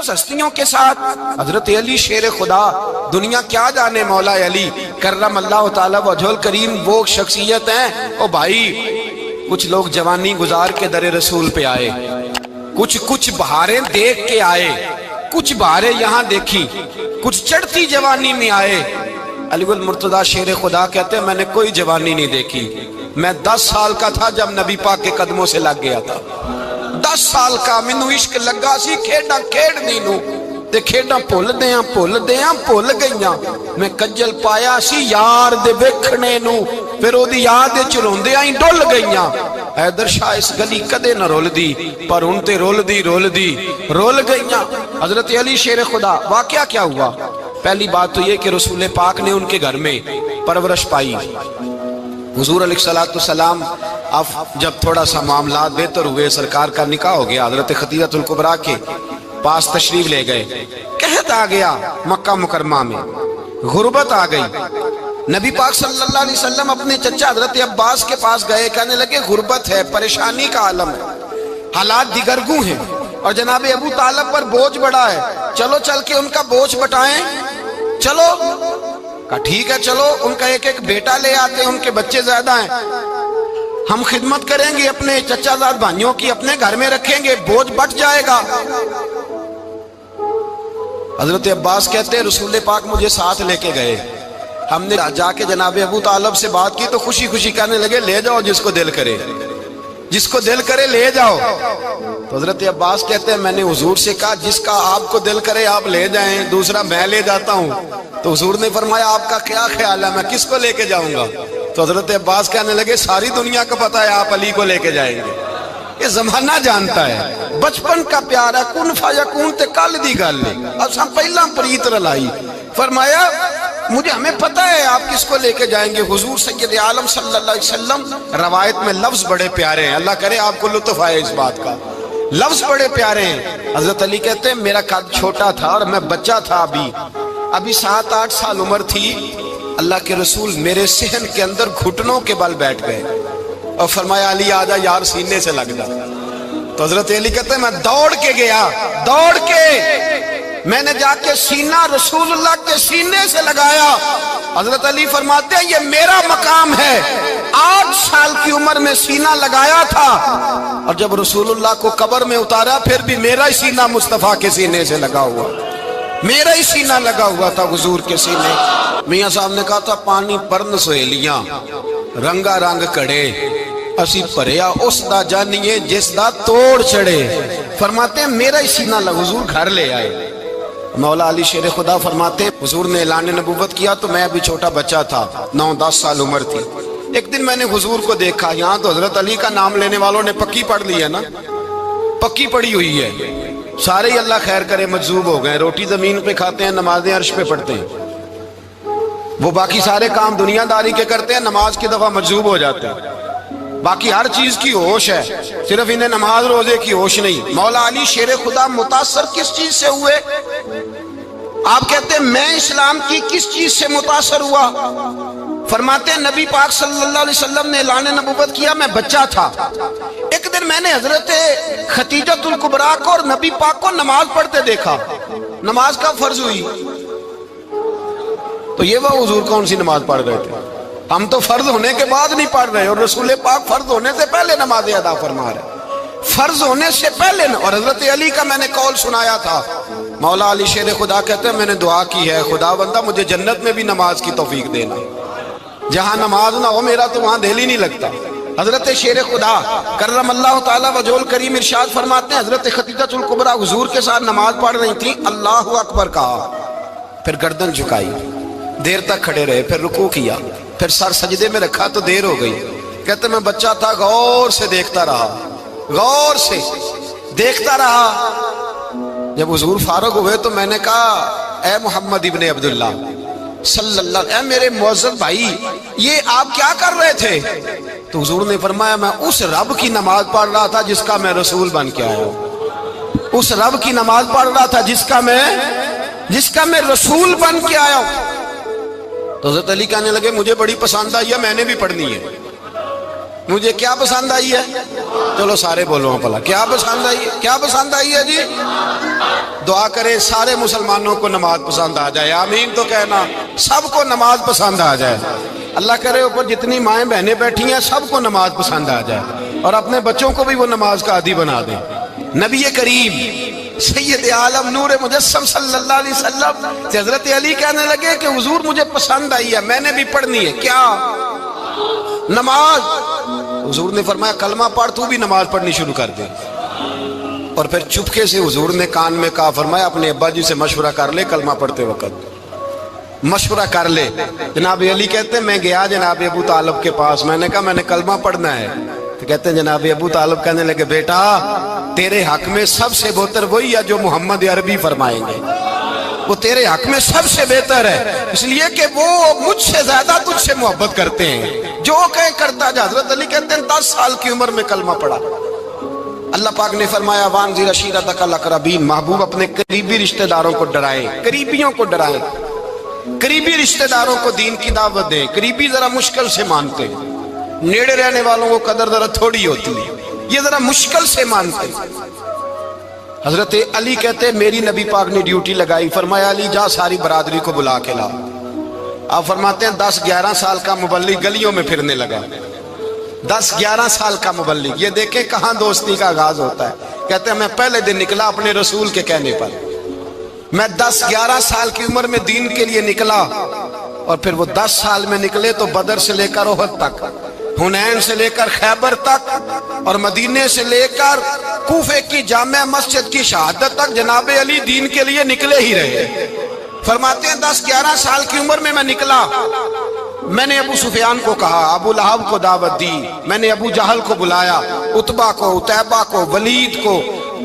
ہستیوں کے ساتھ حضرت علی شیر خدا، دنیا کیا جانے مولا علی کرم اللہ تعالی وجہ الکریم، وہ شخصیت ہیں۔ او بھائی، کچھ لوگ جوانی گزار کے در رسول پہ آئے، کچھ بہاریں دیکھ کے آئے، کچھ بہاریں یہاں دیکھی، کچھ چڑھتی جوانی میں آئے۔ علی المرتضیٰ شیر خدا کہتے ہیں میں نے کوئی جوانی نہیں دیکھی، میں 10 سال کا تھا جب نبی پاک کے قدموں سے لگ گیا تھا، 10 سال کا مینوں عشق لگا سی، کھیڈاں کھیڈنی نو تے کھیڈاں بھول گئیاں، میں کجل پایا سی یار دے ویکھنے نو، پھر او دی یاد وچ روندیاں ہی ڈل گئیاں۔ حیدر شاہ اس گلی کدے نہ رول دی، پر ان تے رول گئیاں۔ حضرت علی شیر خدا، واقعہ کیا ہوا؟ پہلی بات تو یہ کہ رسول پاک نے ان کے گھر میں پرورش پائی۔ حضور علیہ السلام اب جب تھوڑا سا معاملات بہتر ہوئے، سرکار کا نکاح ہو گیا، حضرت خدیجہ الکبریٰ کے پاس تشریف لے گئے، قحط آ گیا مکہ مکرمہ میں، غربت آ گئی۔ نبی پاک صلی اللہ علیہ وسلم اپنے چچا حضرت عباس کے پاس گئے، کہنے لگے غربت ہے، پریشانی کا عالم ہے، حالات دیگرگوں ہیں، اور جناب ابو طالب پر بوجھ بڑا ہے، چلو چل کے ان کا بوجھ بٹائیں۔ چلو کہا ٹھیک ہے، چلو ان کا ایک بیٹا لے آتے ہیں، ان کے بچے زیادہ ہیں، ہم خدمت کریں گے اپنے چچا زاد بھائیوں کی، اپنے گھر میں رکھیں گے، بوجھ بٹ جائے گا۔ حضرت عباس کہتے ہیں رسول پاک مجھے ساتھ لے کے گئے، ہم نے جا کے جناب ابو طالب سے بات کی تو خوشی خوشی کہنے لگے لے جاؤ جس کو دل کرے لے جاؤ۔ تو حضرت عباس کہتے ہیں میں نے حضور سے کہا جس کا آپ کو دل کرے آپ لے جائیں، دوسرا میں لے جاتا ہوں۔ تو حضور نے فرمایا آپ کا کیا خیال ہے، میں کس کو لے کے جاؤں گا؟ تو حضرت عباس کہنے لگے ساری دنیا کو پتا ہے آپ علی کو لے کے جائیں گے، یہ زمانہ جانتا ہے، بچپن کا پیار ہے، کن فیکون تے کل دی گل ہے، اب ہم پہلا پریت رلائی۔ فرمایا ہمیں پتہ ہے آپ کس کو لے کے جائیں گے، حضور سید عالم صلی اللہ علیہ وسلم۔ روایت میں لفظ بڑے پیارے ہیں، اللہ کرے آپ کو لطف آئے اس بات کا، لفظ بڑے پیارے ہیں۔ حضرت علی کہتے ہیں میرا قد چھوٹا تھا اور میں بچہ تھا، ابھی 7-8 سال عمر تھی، اللہ کے رسول میرے صحن کے اندر گھٹنوں کے بل بیٹھ گئے اور فرمایا علی آجا یار سینے سے لگ جا۔ تو حضرت علی کہتے ہیں میں دوڑ کے گیا، میں نے جا کے سینہ رسول اللہ کے سینے سے لگایا۔ حضرت علی فرماتے ہیں یہ میرا مقام ہے، 8 سال کی عمر میں سینہ لگایا تھا، اور جب رسول اللہ کو قبر میں اتارا پھر بھی میرا ہی سینہ مصطفیٰ کے سینے سے لگا ہوا، میرا ہی سینہ لگا ہوا تھا حضور کے سینے۔ میاں صاحب نے کہا تھا پانی پرن سہیلیاں رنگا رنگ کڑے، اسی پریا اس دا جانیے جس دا توڑ چڑے۔ فرماتے ہیں میرا ہی سینہ لگا، حضور گھر لے آئے۔ مولا علی شیر خدا فرماتے حضور نے اعلان نبوت کیا تو میں ابھی چھوٹا بچہ تھا، 9-10 سال عمر تھی۔ ایک دن میں نے حضور کو دیکھا، یہاں تو حضرت علی کا نام لینے والوں نے پکی پڑھ لی ہے نا، پکی پڑھی ہوئی ہے، سارے ہی اللہ خیر کرے مجذوب ہو گئے، روٹی زمین پہ کھاتے ہیں، نمازیں عرش پہ پڑھتے ہیں، وہ باقی سارے کام دنیا داری کے کرتے ہیں، نماز کی دفعہ مجذوب ہو جاتے ہیں، باقی ہر چیز کی ہوش ہے، صرف انہیں نماز روزے کی ہوش نہیں۔ مولا علی شیر خدا متاثر کس چیز سے ہوئے؟ آپ کہتے ہیں میں اسلام کی کس چیز سے متاثر ہوا؟ فرماتے ہیں نبی پاک صلی اللہ علیہ وسلم نے اعلان نبوت کیا، میں بچہ تھا، ایک دن میں نے حضرت خدیجہ الکبریٰ کو اور نبی پاک کو نماز پڑھتے دیکھا۔ نماز کب فرض ہوئی؟ تو یہ وہ حضور کون سی نماز پڑھ رہے تھے؟ ہم تو فرض ہونے کے بعد نہیں پڑھ رہے، اور رسول پاک فرض ہونے سے پہلے نماز ادا فرما رہے، فرض ہونے سے پہلے۔ اور حضرت علی کا میں نے قول سنایا تھا، مولا علی شیر خدا کہتے ہیں میں نے دعا کی ہے خدا بندہ مجھے جنت میں بھی نماز کی توفیق دینا، جہاں نماز نہ ہو میرا تو وہاں دل ہی نہیں لگتا۔ حضرت شیر خدا کرم اللہ تعالیٰ وجہ الکریم ارشاد فرماتے ہیں حضرت خدیجہ الکبریٰ حضور کے ساتھ نماز پڑھ رہی تھی، اللہ اکبر کہا، پھر گردن جھکائی، دیر تک کھڑے رہے، پھر رکوع کیا، پھر سر سجدے میں رکھا تو دیر ہو گئی۔ کہتے میں بچہ تھا، غور سے دیکھتا رہا۔ جب حضور فارغ ہوئے تو میں نے کہا اے محمد ابن عبداللہ صلی اللہ علیہ وسلم، اے میرے معزز بھائی یہ آپ کیا کر رہے تھے؟ تو حضور نے فرمایا میں اس رب کی نماز پڑھ رہا تھا جس کا میں رسول بن کے آیا ہوں، اس رب کی نماز پڑھ رہا تھا جس کا میں رسول بن کے آیا ہوں۔ تو حضرت علی کہنے لگے مجھے بڑی پسند آئی ہے، میں نے بھی پڑھنی ہے۔ مجھے کیا پسند آئی ہے؟ چلو سارے بولو پلا، کیا پسند آئی ہے؟ کیا پسند آئی ہے جی؟ دعا کرے سارے مسلمانوں کو نماز پسند آ جائے، آمین تو کہنا، سب کو نماز پسند آ جائے۔ اللہ کرے اوپر جتنی مائیں بہنیں بیٹھی ہیں سب کو نماز پسند آ جائے، اور اپنے بچوں کو بھی وہ نماز کا عادی بنا دیں۔ نبی کریم سید عالم نور مجسم صلی اللہ علیہ وسلم سے حضرت علی کہنے لگے کہ حضور مجھے پسند آئی ہے، میں نے بھی پڑھنی ہے۔ کیا؟ نماز۔ حضور نے فرمایا کلمہ پڑھ، تو بھی نماز پڑھنی شروع کر دے۔ اور پھر چپکے سے حضور نے کان میں کہا، فرمایا اپنے ابا جی سے مشورہ کر لے کلمہ پڑھتے وقت، مشورہ کر لے۔ جناب علی کہتے ہیں میں گیا جناب ابو طالب کے پاس، میں نے کہا میں نے کلمہ پڑھنا ہے۔ تو کہتے ہیں جناب ابو طالب کہنے لگے بیٹا تیرے حق میں سب سے بہتر وہی ہے جو محمد عربی فرمائیں گے، وہ تیرے حق میں سب سے بہتر ہے، اس لیے کہ وہ مجھ سے زیادہ تجھ سے محبت کرتے ہیں، جو کہیں کرتا جا۔ حضرت علی کہتے ہیں 10 سال کی عمر میں کلمہ پڑھا۔ اللہ پاک نے فرمایا وانذر عشیرتک الاقربین، محبوب اپنے قریبی رشتہ داروں کو ڈرائیں، قریبیوں کو ڈرائیں، قریبی رشتہ داروں کو دین کی دعوت دیں۔ قریبی ذرا مشکل سے مانتے ہیں، نیڑے رہنے والوں کو قدر ذرا تھوڑی ہوتی ہے، یہ ذرا مشکل سے مانتے ہیں۔ حضرت علی کہتے میری نبی پاک نے ڈیوٹی لگائی، فرمایا علی جا ساری برادری کو بلا کے لا۔ آپ فرماتے ہیں 10-11 سال کا مبلغ گلیوں میں پھرنے لگا، 10-11 سال کا مبلغ۔ یہ دیکھیں کہاں دوستی کا آغاز ہوتا ہے۔ کہتے ہیں میں پہلے دن نکلا اپنے رسول کے کہنے پر، میں 10-11 سال کی عمر میں دین کے لیے نکلا، اور پھر وہ 10 سال میں نکلے تو بدر سے لے کر احد تک، حنین سے لے کر خیبر تک، اور مدینے سے لے کر کوفے کی جامع مسجد کی شہادت تک جناب علی دین کے لیے نکلے ہی رہے۔ فرماتے ہیں 10-11 سال کی عمر میں میں نکلا، میں نے ابو سفیان کو کہا، ابو لہب کو دعوت دی، میں نے ابو جہل کو بلایا، عتبہ کو، عتیبہ کو، ولید کو،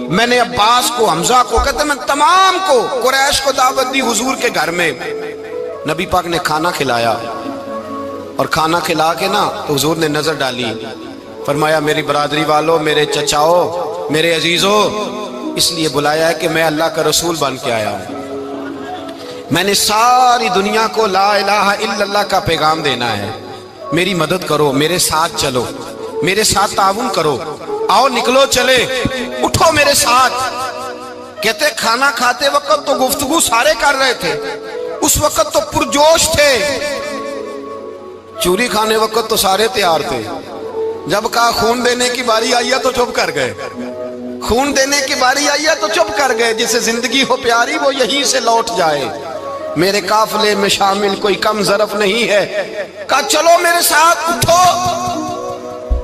میں نے عباس کو، حمزہ کو، کہتے میں تمام کو، قریش کو دعوت دی حضور کے گھر میں۔ نبی پاک نے کھانا کھلایا، اور کھانا کھلا کے نا تو حضور نے نظر ڈالی، فرمایا میری برادری والوں، میرے چچاؤ، میرے عزیزوں، اس لیے بلایا ہے کہ میں اللہ کا رسول بن کے آیا ہوں، میں نے ساری دنیا کو لا الہ الا اللہ کا پیغام دینا ہے، میری مدد کرو، میرے ساتھ چلو، میرے ساتھ تعاون کرو، آؤ نکلو چلے، اٹھو میرے ساتھ۔ کہتے کھانا کھاتے وقت تو گفتگو سارے کر رہے تھے، اس وقت تو پرجوش تھے، چوری کھانے وقت تو سارے تیار تھے، جب کہا خون دینے کی باری آئی ہے تو چپ کر گئے، خون دینے کی باری آئی ہے تو چپ کر گئے، جسے زندگی ہو پیاری وہ یہیں سے لوٹ جائے، میرے قافلے میں شامل کوئی کم ظرف نہیں ہے، کہا چلو میرے ساتھ اٹھو۔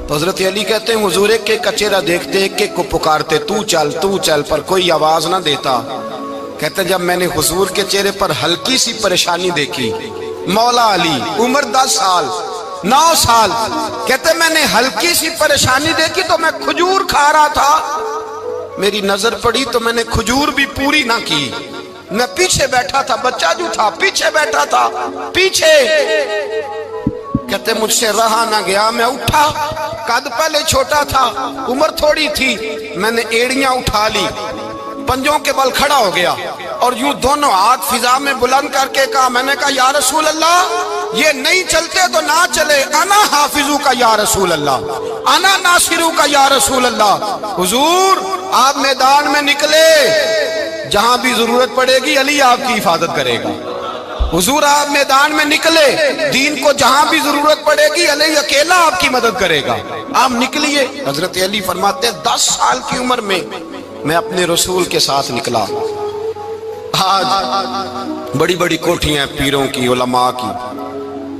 تو حضرت علی کہتے ہیں حضور ایک ایک کا چہرہ دیکھتے، ایک ایک کو پکارتے، تو چل، پر کوئی آواز نہ دیتا۔ کہتے جب میں نے حضور کے چہرے پر ہلکی سی پریشانی دیکھی، مولا علی عمر 10 سال 9 سال، کہتے میں نے ہلکی سی پریشانی دیکھی تو میں کھجور کھا رہا تھا، میری نظر پڑی تو میں نے کھجور بھی پوری نہ کی، میں پیچھے بیٹھا تھا، بچہ جو تھا پیچھے بیٹھا تھا، پیچھے۔ کہتے مجھ سے رہا نہ گیا، میں اٹھا، قد پہلے چھوٹا تھا، عمر تھوڑی تھی، میں نے ایڑیاں اٹھا لی، پنجوں کے بل کھڑا ہو گیا، اور یوں دونوں ہاتھ فضا میں بلند کر کے کہا، میں نے کہا یا رسول اللہ یہ نہیں چلتے تو نہ چلے، انا حافظو کا یا رسول اللہ، انا ناصرو کا یا رسول اللہ۔ حضور آپ میدان میں نکلے، جہاں بھی ضرورت پڑے گی علی آپ کی حفاظت کرے گا۔ حضور آپ میدان میں نکلے، دین کو جہاں بھی ضرورت پڑے گی علی اکیلا آپ کی مدد کرے گا، آپ نکلیے۔ حضرت علی فرماتے 10 سال کی عمر میں میں اپنے رسول کے ساتھ نکلا۔ آج بڑی بڑی کوٹھیاں پیروں کی، علماء کی،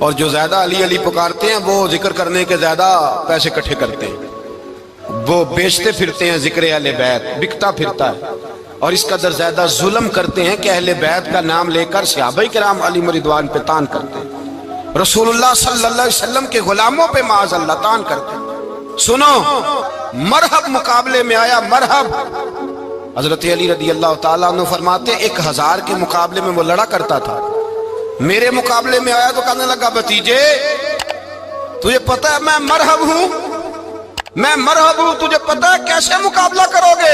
اور جو زیادہ علی علی پکارتے ہیں وہ ذکر کرنے کے زیادہ پیسے اکٹھے کرتے ہیں، وہ بیچتے پھرتے ہیں ذکر اہل بیت، بکتا پھرتا ہے، اور اس قدر زیادہ ظلم کرتے ہیں کہ اہل بیت کا نام لے کر صحابہ کرام علی رضوان پہ تان کرتے ہیں، رسول اللہ صلی اللہ علیہ وسلم کے غلاموں پہ معاذ اللہ تان کرتے ہیں۔ سنو مرحب مقابلے میں آیا، مرحب۔ حضرت علی رضی اللہ تعالیٰ عنہ فرماتے 1000 کے مقابلے میں وہ لڑا کرتا تھا، میرے مقابلے میں آیا تو کہنے لگا بھتیجے تجھے پتہ ہے میں مرحب ہوں، میں مرحب ہوں، تجھے پتہ ہے کیسے مقابلہ کرو گے،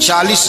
40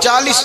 40।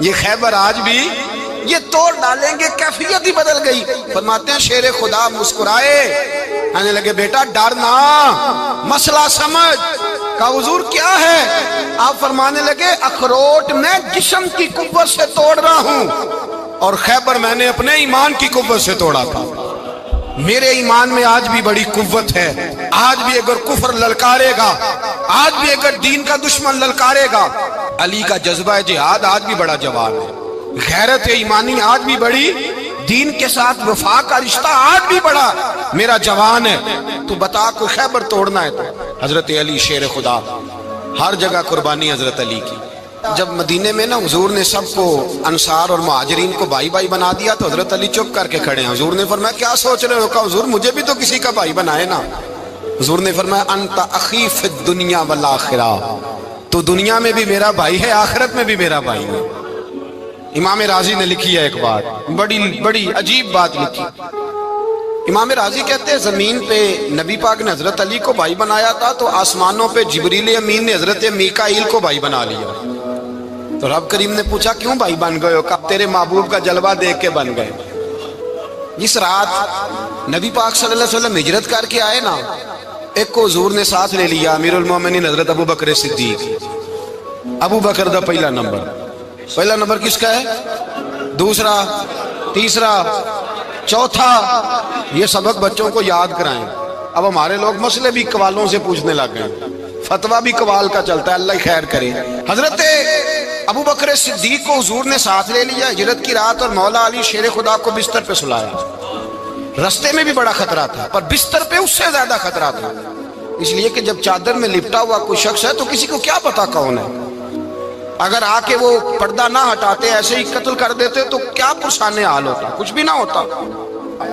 یہ خیبر آج بھی یہ توڑ ڈالیں گے، کیفیت ہی بدل گئی۔ فرماتے ہیں شیر خدا مسکرائے، کہنے لگے بیٹا ڈرنا، مسئلہ سمجھ۔ کہا حضور کیا ہے؟ آپ فرمانے لگے اخروٹ میں جسم کی قوت سے توڑ رہا ہوں، اور خیبر میں نے اپنے ایمان کی قوت سے توڑا تھا۔ میرے ایمان میں آج بھی بڑی قوت ہے، آج بھی اگر کفر للکارے گا، آج بھی اگر دین کا دشمن للکارے گا، علی کا جذبہ جہاد آج بھی بڑا جوان ہے، غیرت ایمانی آج بھی بڑی، دین کے ساتھ وفا کا رشتہ آج بھی بڑا میرا جوان ہے۔ تو بتا کوئی خیبر توڑنا ہے تو حضرت علی شیر خدا، ہر جگہ قربانی حضرت علی کی۔ جب مدینے میں نا حضور نے سب کو انصار اور مہاجرین کو بھائی بھائی بنا دیا تو حضرت علی چپ کر کے کھڑے ہیں۔ حضور نے فرمایا کیا سوچ رہے ہو؟ کہا حضور مجھے بھی تو کسی کا بھائی بنائے نا۔ حضور نے فرمایا انت اخی فی الدنیا والآخرہ، تو دنیا میں بھی میرا بھائی ہے، آخرت میں بھی میرا بھائی ہے۔ امام راضی نے لکھی ہے ایک بات، بڑی عجیب بات لکھی۔ امام راضی کہتے ہیں زمین پہ نبی پاک نے حضرت علی کو بھائی بنایا تھا تو آسمانوں پہ جبریل امین نے حضرت میکائیل کو بھائی بنا لیا۔ تو رب کریم نے پوچھا کیوں بھائی بن گئے ہو؟ کہا تیرے محبوب کا جلوہ دیکھ کے بن گئے۔ جس رات نبی پاک صلی اللہ علیہ وسلم ہجرت کر کے آئے نا، ایک کو حضور نے ساتھ لے لیا، امیر المومنین حضرت ابو بکر صدیق۔ ابو بکر دا پہلا نمبر کس کا ہے؟ دوسرا، تیسرا، چوتھا۔ یہ سبق بچوں کو یاد کرائیں۔ اب ہمارے لوگ مسئلے بھی قوالوں سے پوچھنے لگ گئے، فتویٰ بھی قوال کا چلتا ہے، اللہ خیر کرے۔ حضرت ابو بکر صدیق کو حضور نے ساتھ لے لیا ہجرت کی رات، اور مولا علی شیر خدا کو بستر پہ سلایا۔ رستے میں بھی بڑا خطرہ تھا، پر بستر پہ اس سے زیادہ خطرہ تھا، اس لیے کہ جب چادر میں لپٹا ہوا کوئی شخص ہے تو کسی کو کیا پتا کون ہے، اگر آ کے وہ پردہ نہ ہٹاتے ایسے ہی قتل کر دیتے تو کیا پرسانے حال ہوتا، کچھ بھی نہ ہوتا۔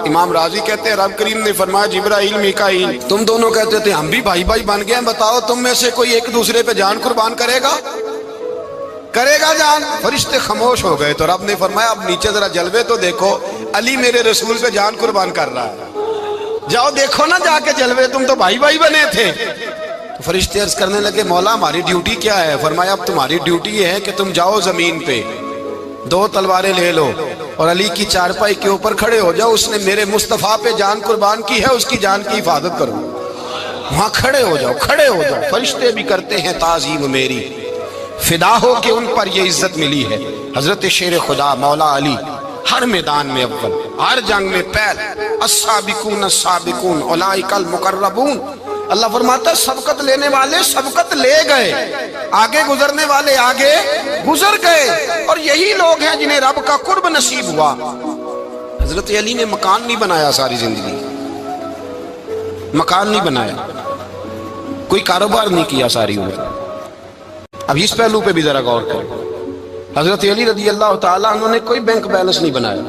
امام راضی کہتے ہیں رب کریم نے فرمایا جبرائیل میکائیل تم دونوں کہتے تھے ہم بھی بھائی بھائی بن گئے ہیں، بتاؤ تم میں سے کوئی ایک دوسرے پہ جان قربان کرے گا جان؟ فرشتے خاموش ہو گئے۔ تو رب نے فرمایا اب نیچے ذرا جلوے تو دیکھو، علی میرے رسول پہ جان قربان کر رہا ہے، جاؤ دیکھو نا جا کے جلوے، تم تو بھائی بھائی بنے تھے۔ تو فرشتے عرض کرنے لگے مولا ہماری ڈیوٹی کیا ہے؟ فرمایا اب تمہاری ڈیوٹی یہ ہے کہ تم جاؤ زمین پہ 2 تلواریں لے لو اور علی کی چارپائی کے اوپر کھڑے ہو جاؤ، اس نے میرے مصطفیٰ پہ جان قربان کی ہے، اس کی جان کی حفاظت کرو۔ وہاں کھڑے ہو جاؤ۔ فرشتے بھی کرتے ہیں تعظیم میری، فدا ہو کہ ان پر یہ عزت ملی ہے۔ حضرت شیر خدا مولا علی ہر میدان میں اول، ہر جنگ میں پہل، السابقون السابقون اولئک المقربون۔ اللہ فرماتا ہے سبقت لینے والے سبقت لے گئے، آگے گزرنے والے آگے گزر گئے، اور یہی لوگ ہیں جنہیں رب کا قرب نصیب ہوا۔ حضرت علی نے مکان نہیں بنایا، ساری زندگی مکان نہیں بنایا، کوئی کاروبار نہیں کیا ساری عمر۔ اب اس پہلو پہ بھی ذرا غور کریں، حضرت علی رضی اللہ تعالیٰ انہوں نے کوئی بینک بیلنس نہیں بنایا۔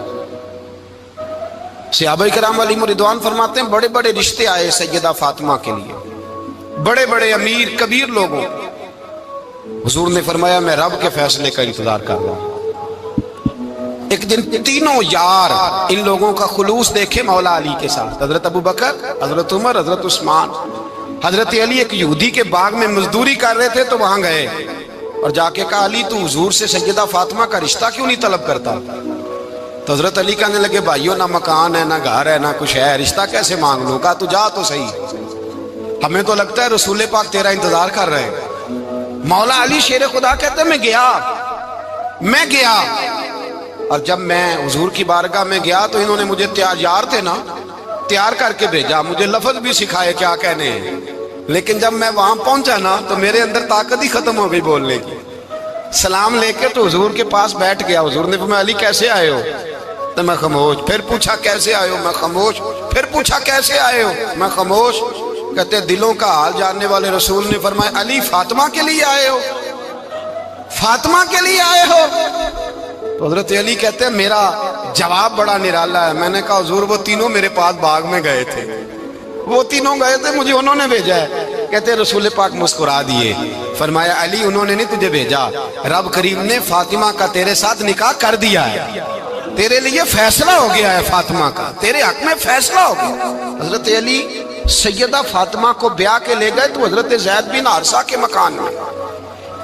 صحابہ کرام علیہم رضوان فرماتے ہیں بڑے بڑے رشتے آئے سیدہ فاطمہ کے لیے، بڑے بڑے امیر کبیر لوگوں، حضور نے فرمایا میں رب کے فیصلے کا انتظار کر رہا ہوں۔ ایک دن تینوں یار ان لوگوں کا خلوص دیکھے مولا علی کے ساتھ، حضرت ابو بکر، حضرت عمر، حضرت عثمان۔ حضرت علی ایک یہودی کے باغ میں مزدوری کر رہے تھے تو وہاں گئے اور جا کے کہا علی تو حضور سے سیدہ فاطمہ کا رشتہ کیوں نہیں طلب کرتا؟ تو حضرت علی کہنے لگے بھائیو نہ مکان ہے نہ گھر ہے نہ کچھ ہے، رشتہ کیسے مانگ لوں؟ کہا تو جا تو صحیح، ہمیں تو لگتا ہے رسول پاک تیرا انتظار کر رہے ہیں۔ مولا علی شیر خدا کہتے ہیں میں گیا اور جب میں حضور کی بارگاہ میں گیا تو انہوں نے مجھے یار تھے نا تیار کر کے بھیجا، مجھے لفظ بھی سکھائے کیا کہنے ہیں، لیکن جب میں وہاں پہنچا نا تو میرے اندر طاقت ہی ختم ہو گئی بولنے کی۔ سلام لے کے تو حضور کے پاس بیٹھ گیا، حضور نے فرمایا علی کیسے آئے ہو؟ تو میں خاموش، پھر پوچھا کیسے آئے ہو؟ میں خاموش، پھر پوچھا کیسے آئے ہو؟ میں خاموش۔ کہتے دلوں کا حال جاننے والے رسول نے فرمایا علی فاطمہ کے لیے آئے ہو؟ فاطمہ کے لیے آئے ہو؟ تو حضرت علی کہتے ہیں میرا جواب بڑا نرالا ہے، میں نے کہا حضور وہ تینوں میرے پاس باغ میں گئے تھے، وہ تینوں گئے تھے، مجھے انہوں نے بھیجا ہے۔ کہتے رسول پاک مسکرا دیے، فرمایا علی انہوں نے نہیں تجھے بھیجا، رب کریم نے فاطمہ کا تیرے ساتھ نکاح کر دیا ہے، تیرے لیے فیصلہ ہو گیا ہے فاطمہ کا، تیرے حق میں فیصلہ ہو گیا۔ حضرت علی سیدہ فاطمہ کو بیاہ کے لے گئے تو حضرت زید بن حارثہ کے مکان میں،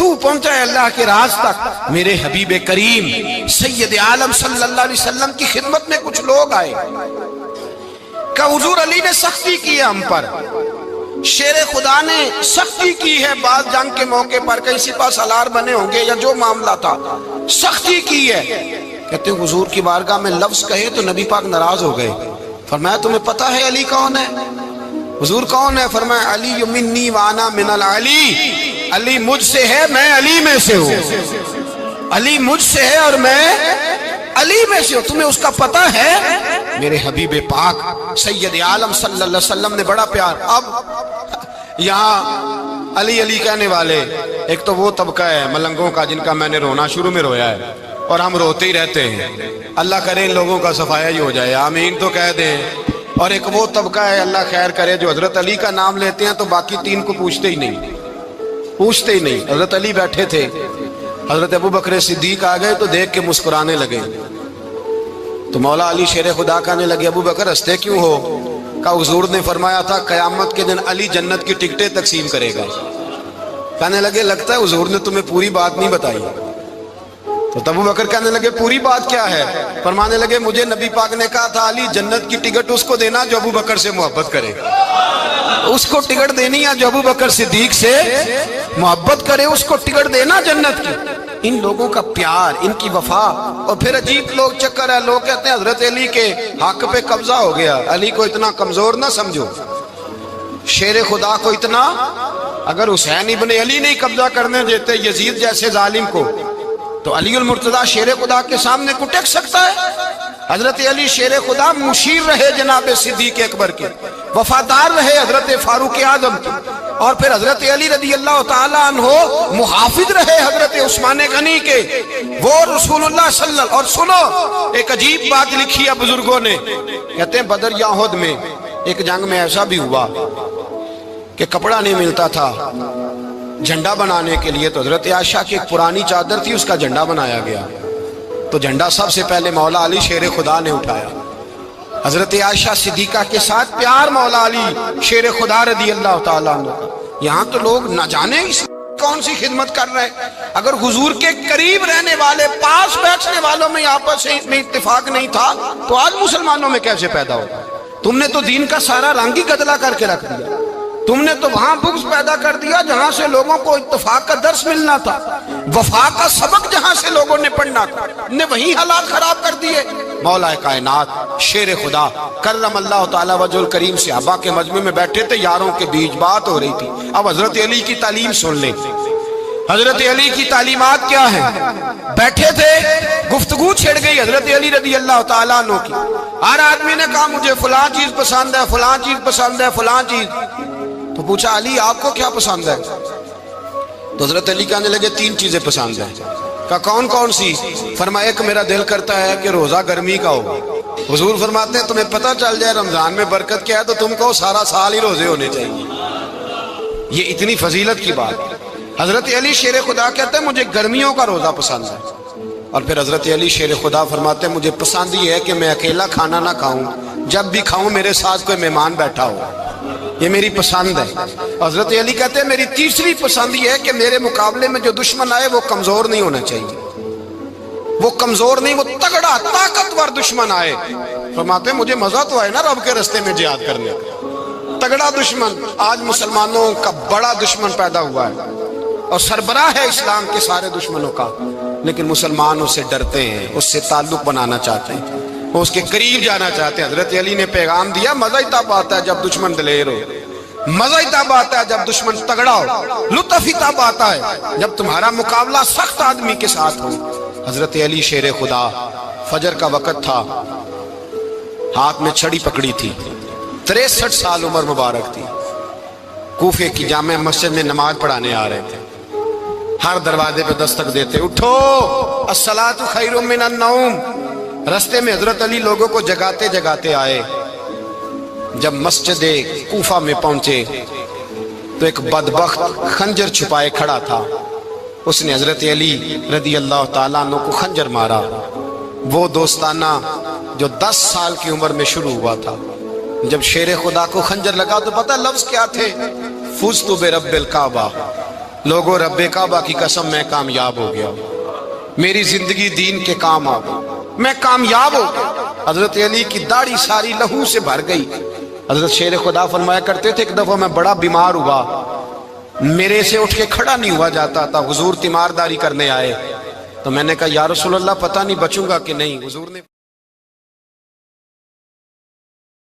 تو پہنچا ہے اللہ کے راز تک۔ میرے حبیب کریم سید عالم صلی اللہ علیہ وسلم کی خدمت میں کچھ لوگ آئے کہ حضور علی نے سختی کی ہے ہم پر، شیر خدا نے سختی کی ہے، بعض جنگ کے موقع پر کہیں سپہ سالار بنے ہوں گے یا جو معاملہ تھا، سختی کی ہے۔ کہتے ہیں حضور کی بارگاہ میں لفظ کہے تو نبی پاک ناراض ہو گئے۔ فرمایا تمہیں پتہ ہے علی کون ہے؟ حضور کون ہے؟ فرمایا علی منی وانا من العلی، علی مجھ سے ہے میں علی میں سے ہوں، علی مجھ سے ہے اور میں علی میں سے ہوں، تمہیں اس کا پتہ ہے؟ میرے حبیب پاک سید عالم صلی اللہ علیہ وسلم نے بڑا پیار۔ اب یہاں علی علی کہنے والے ایک تو وہ طبقہ ہے ملنگوں کا جن کا میں نے رونا شروع میں رویا ہے اور ہم روتے ہی رہتے ہیں، اللہ کرے ان لوگوں کا صفایا ہی ہو جائے، آمین تو کہہ دیں۔ اور ایک وہ طبقہ ہے اللہ خیر کرے جو حضرت علی کا نام لیتے ہیں تو باقی تین کو پوچھتے ہی نہیں، پوچھتے ہی نہیں۔ حضرت علی بیٹھے تھے، حضرت ابو بکر صدیق آ گئے تو دیکھ کے مسکرانے لگے، تو مولا علی شیر خدا کہنے لگے ابو بکر ہنستے کیوں ہو؟ کہ حضور نے فرمایا تھا قیامت کے دن علی جنت کی ٹکٹیں تقسیم کرے گا۔ کہنے لگے لگتا ہے حضور نے تمہیں پوری بات نہیں بتائی۔ تو ابو بکر کہنے لگے پوری بات کیا ہے؟ فرمانے لگے مجھے نبی پاک نے کہا تھا علی جنت کی ٹکٹ اس کو دینا جو ابو بکر سے محبت کرے، اس کو ٹکٹ دینی ہے جو ابو بکر صدیق سے محبت کرے، اس کو ٹکٹ دینا جنت کی۔ ان لوگوں کا پیار، ان کی وفا۔ اور پھر عجیب لوگ چکر ہے، لوگ کہتے ہیں حضرت علی کے حق پہ قبضہ ہو گیا، علی کو اتنا کمزور نہ سمجھو، شیر خدا کو اتنا، اگر حسین ابن علی نہیں قبضہ کرنے دیتے یزید جیسے ظالم کو تو علی المرتضیٰ شیر خدا کے سامنے کو ٹک سکتا ہے؟ حضرت علی شیر خدا مشیر رہے جناب صدیق اکبر کے، وفادار رہے حضرت فاروق اعظم کے، اور پھر حضرت علی رضی اللہ تعالیٰ عنہ محافظ رہے حضرت عثمان غنی کے، وہ رسول اللہ صلی اللہ۔ اور سنو ایک عجیب بات لکھی ہے بزرگوں نے، کہتے ہیں بدر یا احد میں ایک جنگ میں ایسا بھی ہوا کہ کپڑا نہیں ملتا تھا جھنڈا بنانے کے لیے، تو حضرت عائشہ کی ایک پرانی چادر تھی اس کا جھنڈا بنایا گیا، تو جھنڈا سب سے پہلے مولا علی شیر خدا نے اٹھایا۔ حضرت عائشہ صدیقہ کے ساتھ پیار مولا علی شیر خدا رضی اللہ تعالیٰ عنہ۔ یہاں تو لوگ نہ جانے کون سی خدمت کر رہے ہیں، اگر حضور کے قریب رہنے والے پاس بیٹھنے والوں میں آپس میں اتفاق نہیں تھا تو آج مسلمانوں میں کیسے پیدا ہوگا؟ تم نے تو دین کا سارا رنگ ہی گدلا کر کے رکھ دیا، تم نے تو وہاں بغض پیدا کر دیا جہاں سے لوگوں کو اتفاق کا درس ملنا تھا، وفا کا سبق جہاں سے لوگوں نے پڑھنا تھا، نے وہی حالات خراب کر دیے۔ مولا کائنات شیر خدا کرم اللہ تعالی وجہ الکریم صحابہ کے مجمع میں بیٹھے تھے، یاروں کے بیچ بات ہو رہی تھی۔ اب حضرت علی کی تعلیم سن لیں، حضرت علی کی تعلیمات کیا ہیں؟ بیٹھے تھے، گفتگو چھڑ گئی حضرت علی رضی اللہ تعالیٰ عنہ کی، ہر آدمی نے کہا مجھے فلاں چیز پسند ہے، فلاں چیز پسند ہے، فلاں چیز۔ تو پوچھا علی آپ کو کیا پسند ہے؟ تو حضرت علی کہنے لگے تین چیزیں پسند ہیں۔ کہا کون کون سی؟ فرمایا ایک میرا دل کرتا ہے کہ روزہ گرمی کا ہو۔ حضور فرماتے ہیں تمہیں پتہ چل جائے رمضان میں برکت کیا ہے تو تم کو سارا سال ہی روزے ہونے چاہیے، یہ اتنی فضیلت کی بات۔ حضرت علی شیر خدا کہتے ہیں مجھے گرمیوں کا روزہ پسند ہے، اور پھر حضرت علی شیر خدا فرماتے ہیں مجھے پسند یہ ہے کہ میں اکیلا کھانا نہ کھاؤں، جب بھی کھاؤں میرے ساتھ کوئی مہمان بیٹھا ہو، یہ میری پسند ہے۔ حضرت علی کہتے ہیں میری تیسری پسند یہ ہے کہ میرے مقابلے میں جو دشمن آئے وہ کمزور نہیں ہونا چاہیے، وہ کمزور نہیں، وہ تگڑا طاقتور دشمن آئے۔ فرماتے ہیں مجھے مزہ تو آئے نا رب کے رستے میں جہاد کرنے کا، تگڑا دشمن۔ آج مسلمانوں کا بڑا دشمن پیدا ہوا ہے اور سربراہ ہے اسلام کے سارے دشمنوں کا، لیکن مسلمان اس سے ڈرتے ہیں، اس سے تعلق بنانا چاہتے ہیں، وہ اس کے قریب جانا چاہتے ہیں۔ حضرت علی نے پیغام دیا مزہ ہی تب آتا ہے جب دشمن دلیر ہو، مزہ ہی تب آتا ہے جب دشمن تگڑا ہو، لطف ہی تب آتا ہے جب تمہارا مقابلہ سخت آدمی کے ساتھ ہو۔ حضرت علی شیر خدا، فجر کا وقت تھا، ہاتھ میں چھڑی پکڑی تھی، 63 سال عمر مبارک تھی، کوفے کی جامع مسجد میں نماز پڑھانے آ رہے تھے، ہر دروازے پہ دستک دیتے اٹھو الصلاۃ خیر من النوم۔ رستے میں حضرت علی لوگوں کو جگاتے جگاتے آئے، جب مسجد کوفہ میں پہنچے تو ایک بدبخت خنجر چھپائے کھڑا تھا، اس نے حضرت علی رضی اللہ تعالیٰ عنہ کو خنجر مارا، وہ دوستانہ جو 10 سال کی عمر میں شروع ہوا تھا۔ جب شیر خدا کو خنجر لگا تو پتہ لفظ کیا تھے؟ فزت برب الکعبہ، لوگوں رب کعبہ کی قسم میں کامیاب ہو گیا، میری زندگی دین کے کام آ گئی، میں کامیاب ہو گیا۔ حضرت علی کی داڑھی ساری لہو سے بھر گئی۔ حضرت شیر خدا فرمایا کرتے تھے ایک دفعہ میں بڑا بیمار ہوا، میرے سے اٹھ کے کھڑا نہیں ہوا جاتا تھا، حضور تیمارداری کرنے آئے تو میں نے کہا یا رسول اللہ پتہ نہیں بچوں گا کہ نہیں۔ حضور نے